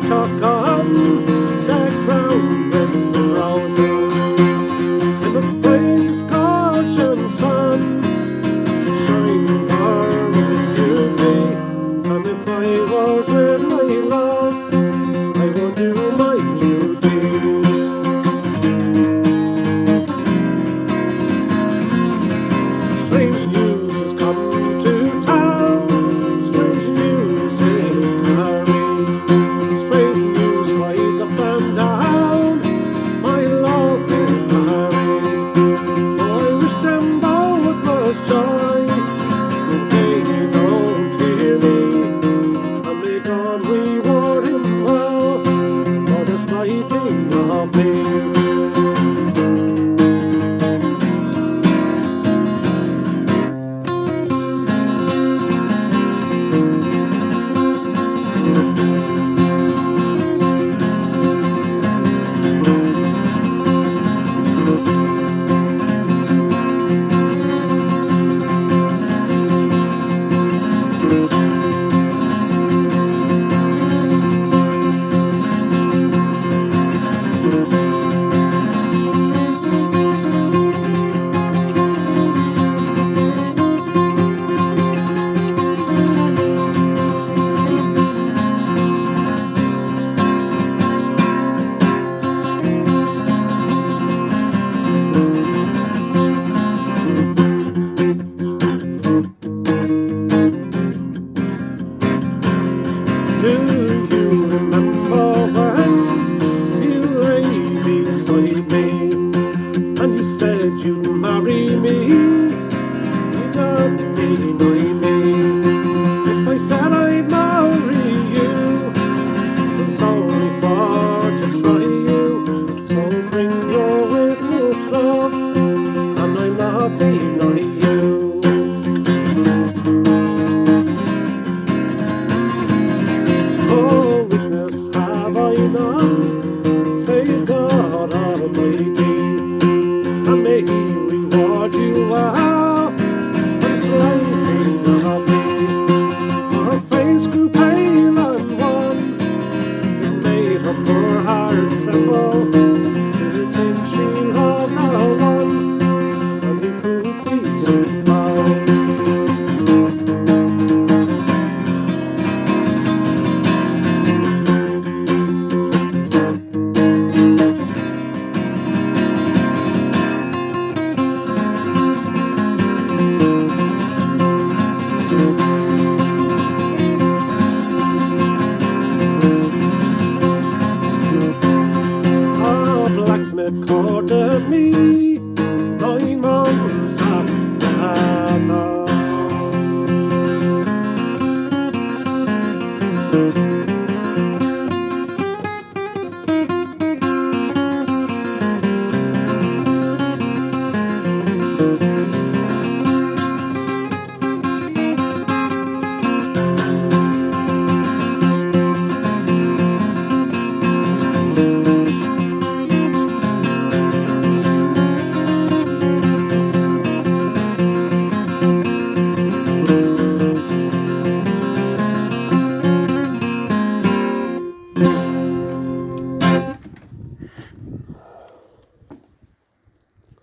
peacock on, decked round with the roses. In the faint scorching sun, shining warm with beauty. And if I was with my love, I would do my duty. Strange news has come to town, strange news is carried, strange news flies up and down, my love is married. Oh, I wish them both was joy, but they don't hear me, and may God reward him well for the slighting of me. Do you remember when you lay beside me and you said you'd marry me? You don't deny me. If I said I'd marry you, it was only for to try you. So bring your witness, love, and I'm not denying you. Oh, witness have I none, save God Almighty, and may He reward you well for slighting of me. Her face grew pale and wan, it made her poor heart tremble to think she loved no one, and he proved deceitful. Blacksmith courted me 9 months after.